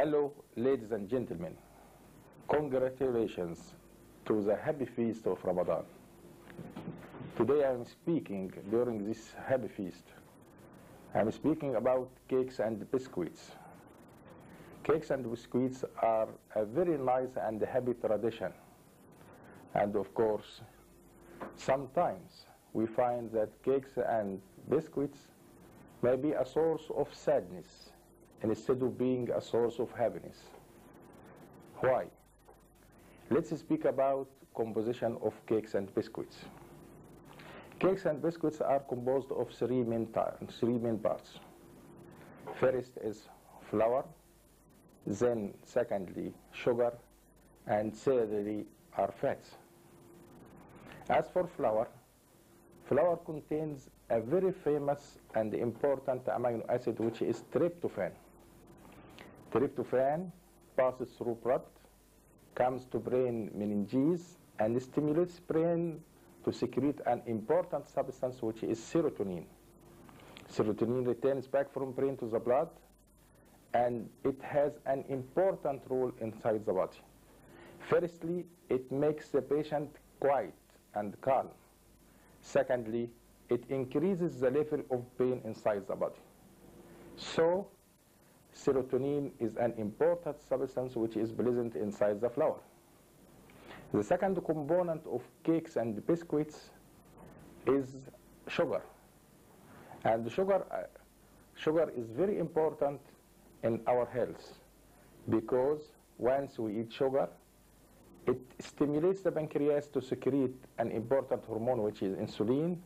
Hello, ladies and gentlemen. Congratulations to the happy feast of Ramadan. Today I am speaking during this happy feast. I am speaking about cakes and biscuits. Cakes and biscuits are a very nice and happy tradition. And of course, sometimes we find that cakes and biscuits may be a source of sadness instead of being a source of happiness. Why? Let's speak about composition of cakes and biscuits. Cakes and biscuits are composed of three main parts. First is flour, then secondly sugar, and thirdly are fats. As for flour, flour contains a very famous and important amino acid which is tryptophan. Tryptophan passes through blood, comes to brain meninges, and stimulates brain to secrete an important substance which is serotonin. Serotonin returns back from brain to the blood, and it has an important role inside the body. Firstly, it makes the patient quiet and calm. Secondly, it increases the level of pain inside the body. So, serotonin is an important substance which is present inside the flour. The second component of cakes and biscuits is sugar. And sugar is very important in our health because once we eat sugar, it stimulates the pancreas to secrete an important hormone which is insulin,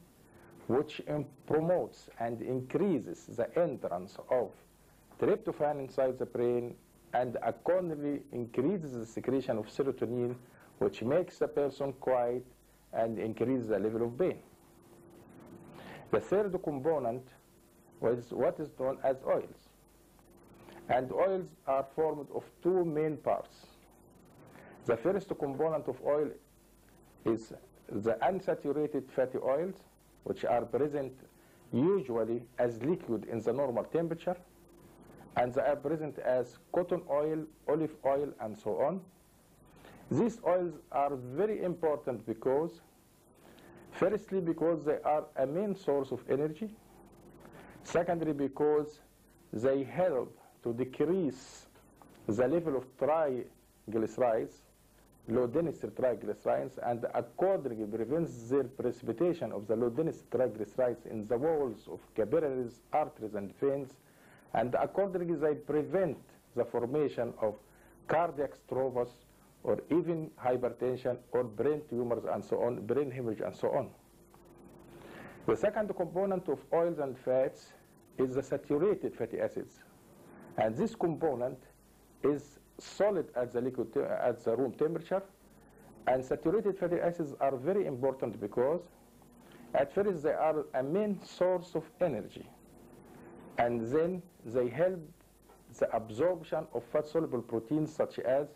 which promotes and increases the entrance of tryptophan inside the brain and accordingly increases the secretion of serotonin, which makes the person quiet and increases the level of pain. The third component was what is known as oils. And oils are formed of two main parts. The first component of oil is the unsaturated fatty oils, which are present usually as liquid in the normal temperature, and they are present as cotton oil, olive oil, and so on. These oils are very important because, firstly, because they are a main source of energy. Secondly, because they help to decrease the level of triglycerides, low-density triglycerides, and accordingly prevents their precipitation of the low-density triglycerides in the walls of capillaries, arteries, and veins, and accordingly they prevent the formation of cardiac thrombus or even hypertension or brain tumors and so on, brain hemorrhage and so on. The second component of oils and fats is the saturated fatty acids. And this component is solid at the room temperature, and saturated fatty acids are very important because at first they are a main source of energy, and then they help the absorption of fat-soluble proteins such as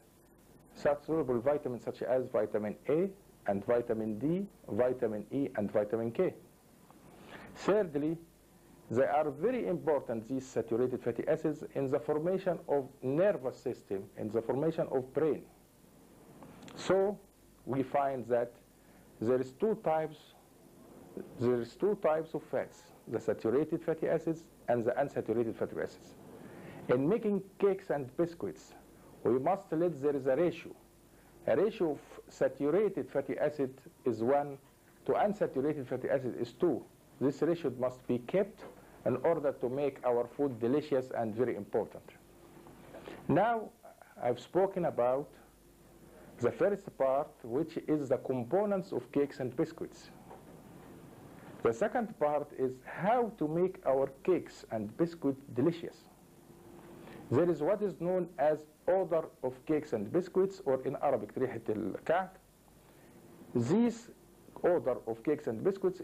fat-soluble vitamins such as vitamin A and vitamin D, vitamin E, and vitamin K. Thirdly, they are very important, these saturated fatty acids, in the formation of nervous system, in the formation of brain. So we find that there is two types of fats, the saturated fatty acids and the unsaturated fatty acids. In making cakes and biscuits, we must let there is a ratio. A ratio of saturated fatty acid is 1 to unsaturated fatty acid is 2. This ratio must be kept in order to make our food delicious and very important. Now, I've spoken about the first part, which is the components of cakes and biscuits. The second part is how to make our cakes and biscuits delicious. There is what is known as order of cakes and biscuits, or in Arabic, ريحة الكعك. These order of cakes and biscuits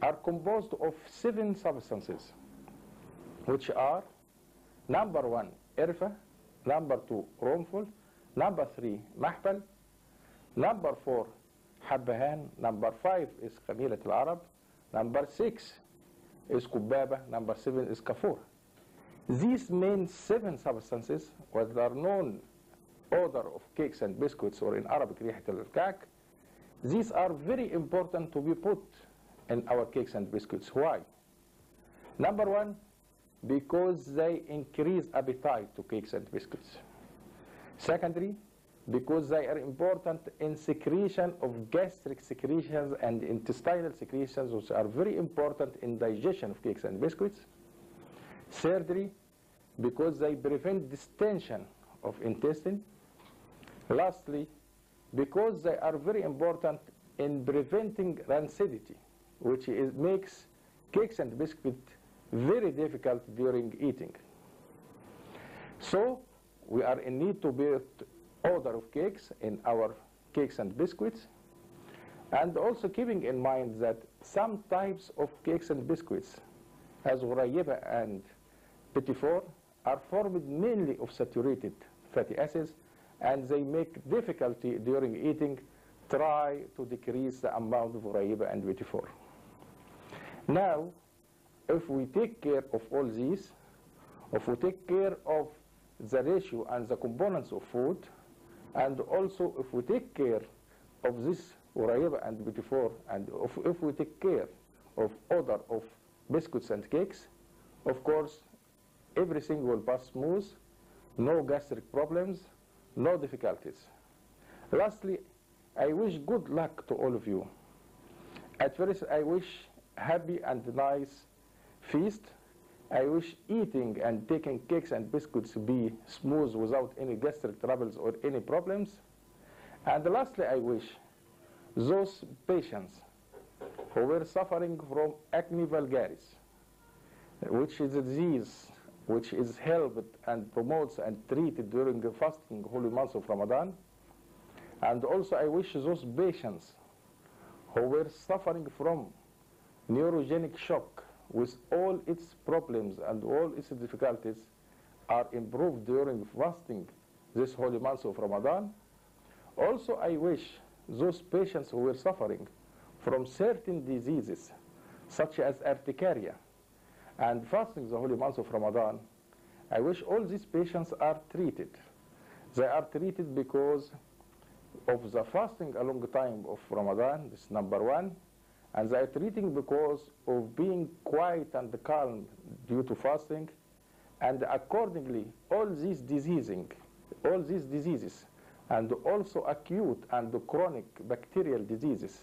are composed of 7 substances, which are number 1, قرفة, number 2, قرنفل, number 3, محبل, number 4, حبهان, number 5 is خميلة العرب, number 6 is كبابة, number 7 is كافور. These main 7 substances, what are known odor of cakes and biscuits, or in Arabic ريحة الكعك, these are very important to be put in our cakes and biscuits. Why? Number 1, because they increase appetite to cakes and biscuits. Secondly, because they are important in secretion of gastric secretions and intestinal secretions, which are very important in digestion of cakes and biscuits. Thirdly, because they prevent distension of intestine. Lastly, because they are very important in preventing rancidity, which makes cakes and biscuits very difficult during eating. So we are in need to build odor of cakes in our cakes and biscuits, and also keeping in mind that some types of cakes and biscuits, as غريبة and petit four, are formed mainly of saturated fatty acids, and they make difficulty during eating. Try to decrease the amount of غريبة and petit four. Now, if we take care of all these, if we take care of the ratio and the components of food, and also if we take care of this غريبة and petit four, and if we take care of odor of biscuits and cakes, of course, everything will pass smooth, no gastric problems, no difficulties. Lastly, I wish good luck to all of you. At first, I wish happy and nice feast. I wish eating and taking cakes and biscuits be smooth without any gastric troubles or any problems. And lastly, I wish those patients who were suffering from acne vulgaris, which is a disease which is helped and promotes and treated during the fasting holy months of Ramadan. And also I wish those patients who were suffering from neurogenic shock with all its problems and all its difficulties are improved during fasting this holy months of Ramadan. Also I wish those patients who were suffering from certain diseases such as urticaria and fasting the holy months of Ramadan, I wish all these patients are treated. They are treated because of the fasting a long time of Ramadan, this is number 1, and they are treating because of being quiet and calm due to fasting, and accordingly all these diseases and also acute and chronic bacterial diseases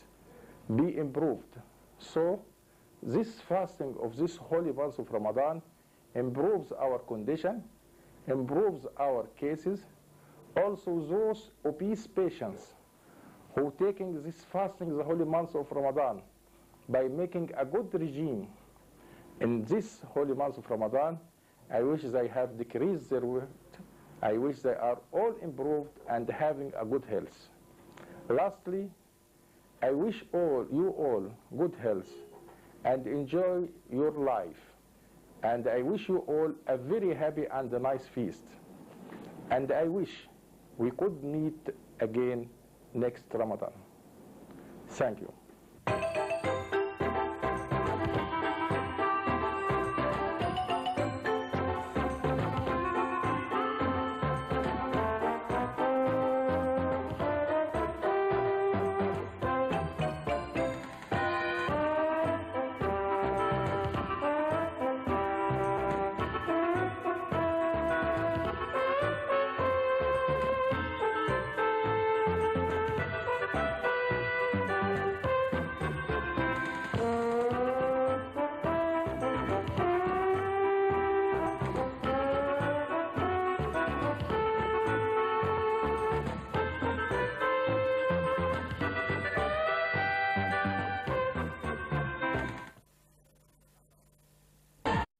be improved. So this fasting of this holy month of Ramadan improves our condition, improves our cases. Also those obese patients who taking this fasting the holy month of Ramadan by making a good regime in this holy month of Ramadan, I wish they have decreased their weight. I wish they are all improved and having a good health. Lastly, I wish you all good health and enjoy your life. And I wish you all a very happy and a nice feast. And I wish we could meet again next Ramadan. Thank you.